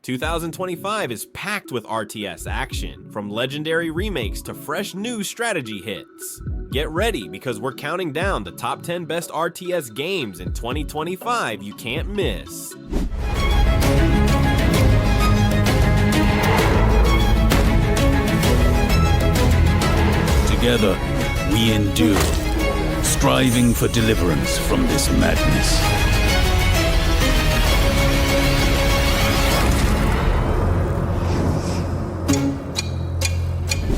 2025 is packed with RTS action, from legendary remakes to fresh new strategy hits. Get ready because we're counting down the top 10 best RTS games in 2025 you can't miss. Together, we endure, striving for deliverance from this madness.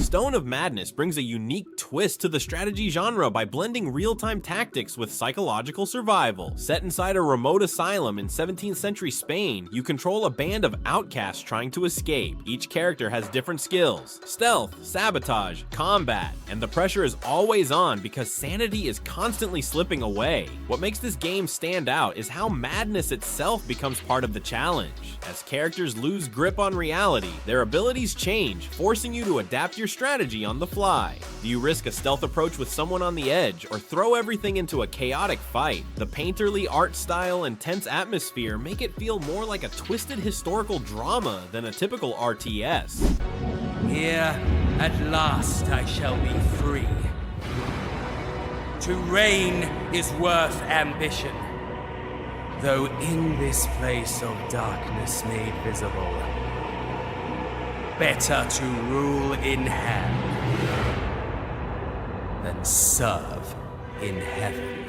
Stone of Madness brings a unique twist to the strategy genre by blending real-time tactics with psychological survival. Set inside a remote asylum in 17th century Spain, you control a band of outcasts trying to escape. Each character has different skills: stealth, sabotage, combat, and the pressure is always on because sanity is constantly slipping away. What makes this game stand out is how madness itself becomes part of the challenge. As characters lose grip on reality, their abilities change, forcing you to adapt your strategy on the fly. Do you risk a stealth approach with someone on the edge, or throw everything into a chaotic fight? The painterly art style and tense atmosphere make it feel more like a twisted historical drama than a typical RTS. Here, at last, I shall be free. To reign is worth ambition, though in this place of darkness made visible, better to rule in hell than serve in heaven.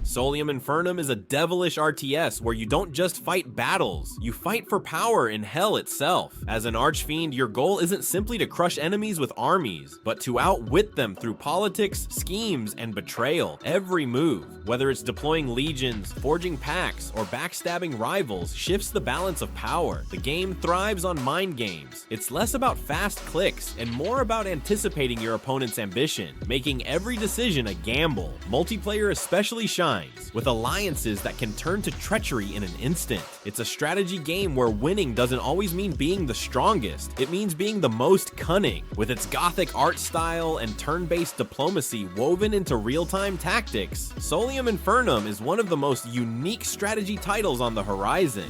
Solium Infernum is a devilish RTS where you don't just fight battles, you fight for power in hell itself. As an archfiend, your goal isn't simply to crush enemies with armies, but to outwit them through politics, schemes, and betrayal. Every move, whether it's deploying legions, forging pacts, or backstabbing rivals, shifts the balance of power. The game thrives on mind games. It's less about fast clicks and more about anticipating your opponent's ambition, making every decision a gamble. Multiplayer especially shines, with alliances that can turn to treachery in an instant. It's a strategy game where winning doesn't always mean being the strongest, it means being the most cunning. With its gothic art style and turn-based diplomacy woven into real-time tactics, Solium Infernum is one of the most unique strategy titles on the horizon.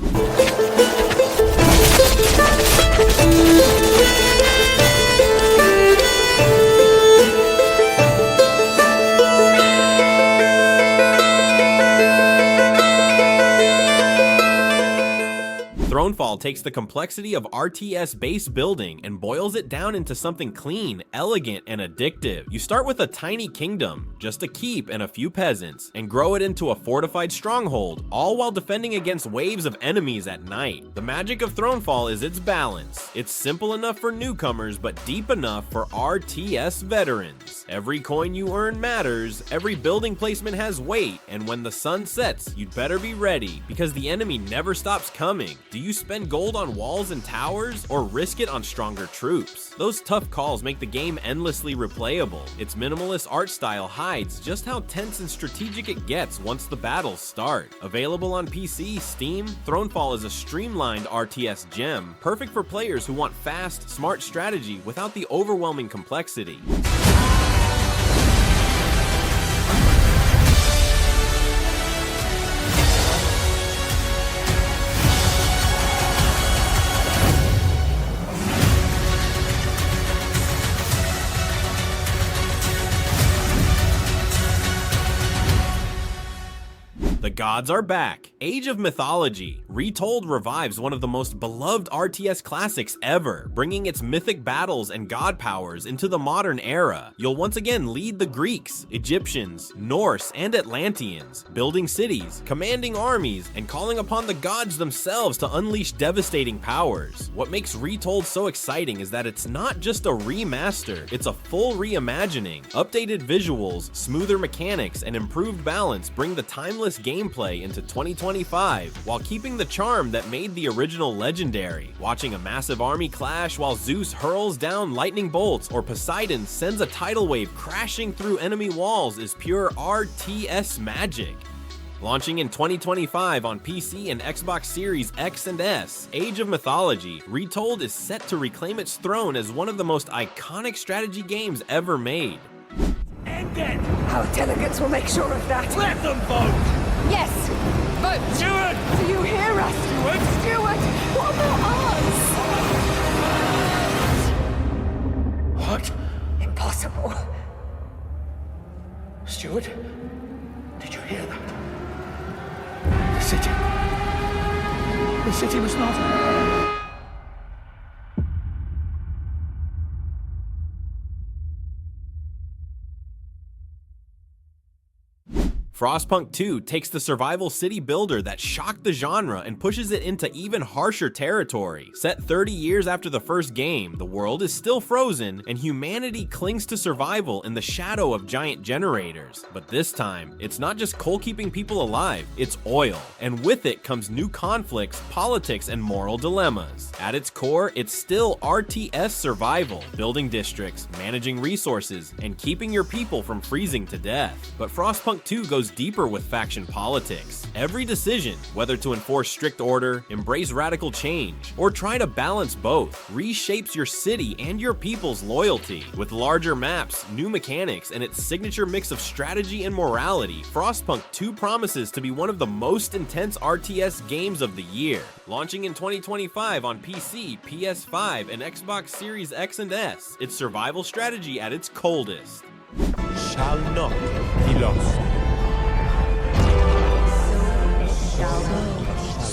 Thronefall takes the complexity of RTS base building and boils it down into something clean, elegant, and addictive. You start with a tiny kingdom, just a keep and a few peasants, and grow it into a fortified stronghold, all while defending against waves of enemies at night. The magic of Thronefall is its balance. It's simple enough for newcomers, but deep enough for RTS veterans. Every coin you earn matters, every building placement has weight, and when the sun sets, you'd better be ready, because the enemy never stops coming. Do you spend gold on walls and towers, or risk it on stronger troops? Those tough calls make the game endlessly replayable. Its minimalist art style hides just how tense and strategic it gets once the battles start. Available on PC, Steam, Thronefall is a streamlined RTS gem, perfect for players who want fast, smart strategy without the overwhelming complexity. The gods are back. Age of Mythology. Retold revives one of the most beloved RTS classics ever, bringing its mythic battles and god powers into the modern era. You'll once again lead the Greeks, Egyptians, Norse, and Atlanteans, building cities, commanding armies, and calling upon the gods themselves to unleash devastating powers. What makes Retold so exciting is that it's not just a remaster, it's a full reimagining. Updated visuals, smoother mechanics, and improved balance bring the timeless gameplay into 2025, while keeping the charm that made the original legendary. Watching a massive army clash while Zeus hurls down lightning bolts or Poseidon sends a tidal wave crashing through enemy walls is pure RTS magic. Launching in 2025 on PC and Xbox Series X and S, Age of Mythology, Retold is set to reclaim its throne as one of the most iconic strategy games ever made. End it! Our delegates will make sure of that. Let them vote! Yes! Vote! Stewart! Do you hear us? Stewart! Stewart! What city was not. Frostpunk 2 takes the survival city builder that shocked the genre and pushes it into even harsher territory. Set 30 years after the first game, the world is still frozen, and humanity clings to survival in the shadow of giant generators. But this time, it's not just coal keeping people alive, it's oil. And with it comes new conflicts, politics, and moral dilemmas. At its core, it's still RTS survival, building districts, managing resources, and keeping your people from freezing to death. But Frostpunk 2 goes deeper with faction politics. Every decision, whether to enforce strict order, embrace radical change, or try to balance both, reshapes your city and your people's loyalty. With larger maps, new mechanics, and its signature mix of strategy and morality, Frostpunk 2 promises to be one of the most intense RTS games of the year. Launching in 2025 on PC, PS5, and Xbox Series X and S, it's survival strategy at its coldest. Shall not be lost.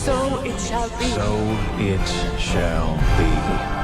So it shall be. So it shall be.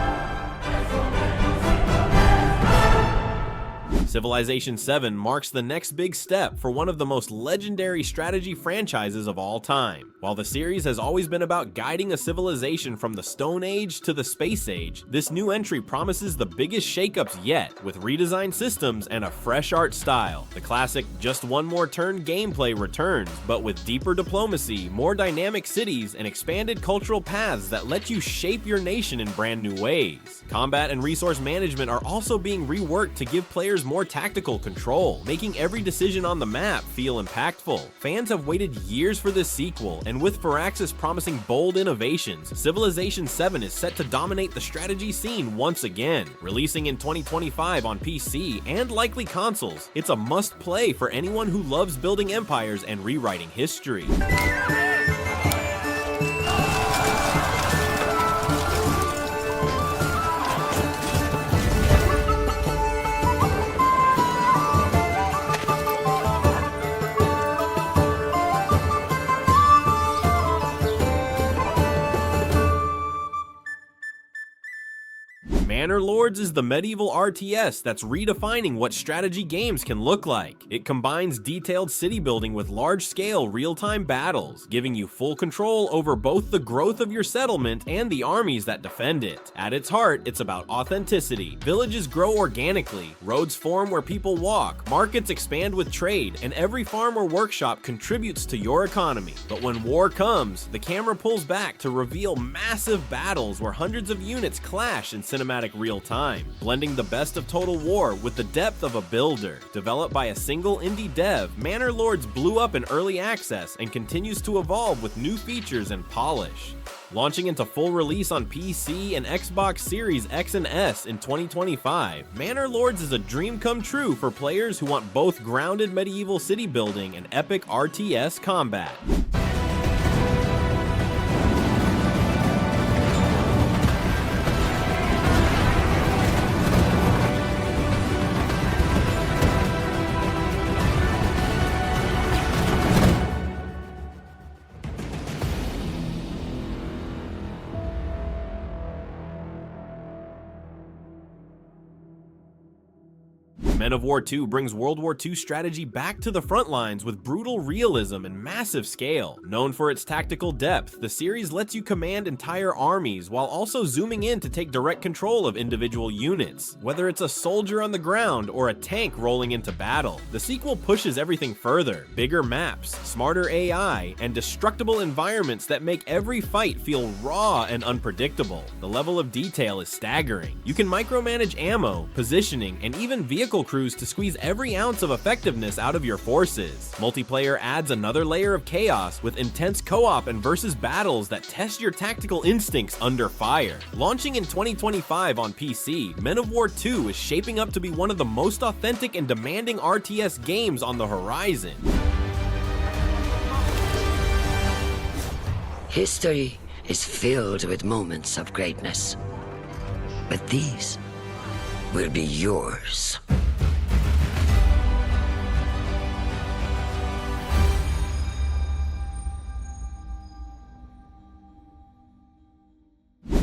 Civilization VII marks the next big step for one of the most legendary strategy franchises of all time. While the series has always been about guiding a civilization from the Stone Age to the Space Age, this new entry promises the biggest shakeups yet, with redesigned systems and a fresh art style. The classic just one more turn gameplay returns, but with deeper diplomacy, more dynamic cities, and expanded cultural paths that let you shape your nation in brand new ways. Combat and resource management are also being reworked to give players more tactical control, making every decision on the map feel impactful. Fans have waited years for this sequel, and with Firaxis promising bold innovations, Civilization VII is set to dominate the strategy scene once again. Releasing in 2025 on PC and likely consoles, it's a must-play for anyone who loves building empires and rewriting history. Manor Lords is the medieval RTS that's redefining what strategy games can look like. It combines detailed city building with large-scale real-time battles, giving you full control over both the growth of your settlement and the armies that defend it. At its heart, it's about authenticity. Villages grow organically, roads form where people walk, markets expand with trade, and every farm or workshop contributes to your economy. But when war comes, the camera pulls back to reveal massive battles where hundreds of units clash in cinematic real time, blending the best of Total War with the depth of a builder. Developed by a single indie dev, Manor Lords blew up in early access and continues to evolve with new features and polish. Launching into full release on PC and Xbox Series X and S in 2025, Manor Lords is a dream come true for players who want both grounded medieval city building and epic RTS combat. Men of War 2 brings World War II strategy back to the front lines with brutal realism and massive scale. Known for its tactical depth, the series lets you command entire armies while also zooming in to take direct control of individual units. Whether it's a soldier on the ground or a tank rolling into battle, the sequel pushes everything further. Bigger maps, smarter AI, and destructible environments that make every fight feel raw and unpredictable. The level of detail is staggering. You can micromanage ammo, positioning, and even vehicle crews to squeeze every ounce of effectiveness out of your forces. Multiplayer adds another layer of chaos with intense co-op and versus battles that test your tactical instincts under fire. Launching in 2025 on PC, Men of War 2 is shaping up to be one of the most authentic and demanding RTS games on the horizon. History is filled with moments of greatness, but these will be yours.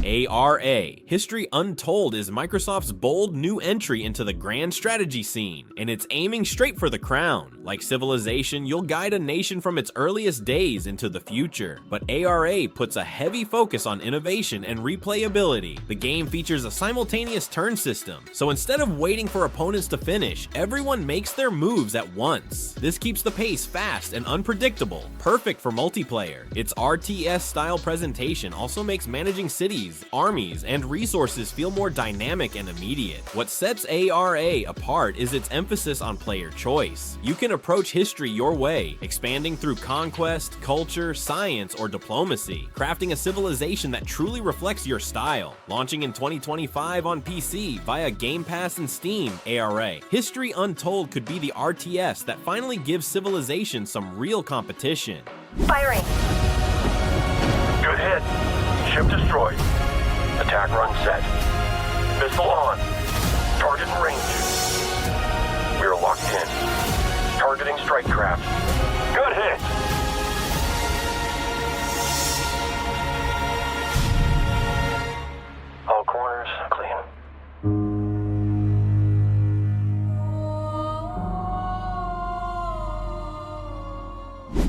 ARA, History Untold is Microsoft's bold new entry into the grand strategy scene, and it's aiming straight for the crown. Like Civilization, you'll guide a nation from its earliest days into the future, but ARA puts a heavy focus on innovation and replayability. The game features a simultaneous turn system, so instead of waiting for opponents to finish, everyone makes their moves at once. This keeps the pace fast and unpredictable, perfect for multiplayer. Its RTS-style presentation also makes managing cities, armies, and resources feel more dynamic and immediate. What sets ARA apart is its emphasis on player choice. You can approach history your way, expanding through conquest, culture, science, or diplomacy, crafting a civilization that truly reflects your style. Launching in 2025 on PC via Game Pass and Steam, ARA, History Untold could be the RTS that finally gives Civilization some real competition. Firing. Good hit. Ship destroyed. Attack run set. Missile on. Target in range. We are locked in. Targeting strike craft. Good hit. All corners clean.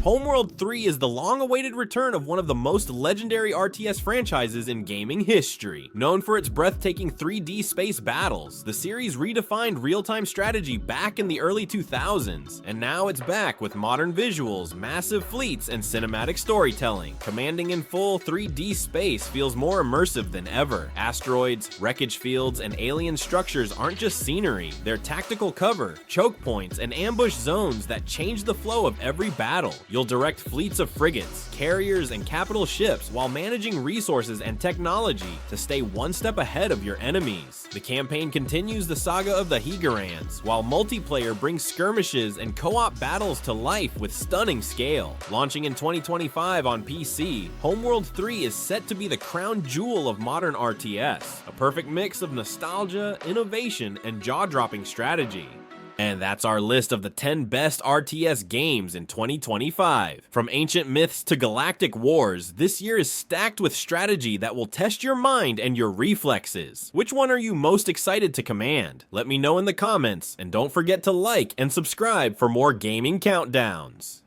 Homeworld 3 is the long-awaited return of one of the most legendary RTS franchises in gaming history. Known for its breathtaking 3D space battles, the series redefined real-time strategy back in the early 2000s, and now it's back with modern visuals, massive fleets, and cinematic storytelling. Commanding in full 3D space feels more immersive than ever. Asteroids, wreckage fields, and alien structures aren't just scenery, they're tactical cover, choke points, and ambush zones that change the flow of every battle. You'll direct fleets of frigates, carriers, and capital ships while managing resources and technology to stay one step ahead of your enemies. The campaign continues the saga of the Higarans, while multiplayer brings skirmishes and co-op battles to life with stunning scale. Launching in 2025 on PC, Homeworld 3 is set to be the crown jewel of modern RTS, a perfect mix of nostalgia, innovation, and jaw-dropping strategy. And that's our list of the 10 best RTS games in 2025. From ancient myths to galactic wars, this year is stacked with strategy that will test your mind and your reflexes. Which one are you most excited to command? Let me know in the comments, and don't forget to like and subscribe for more gaming countdowns.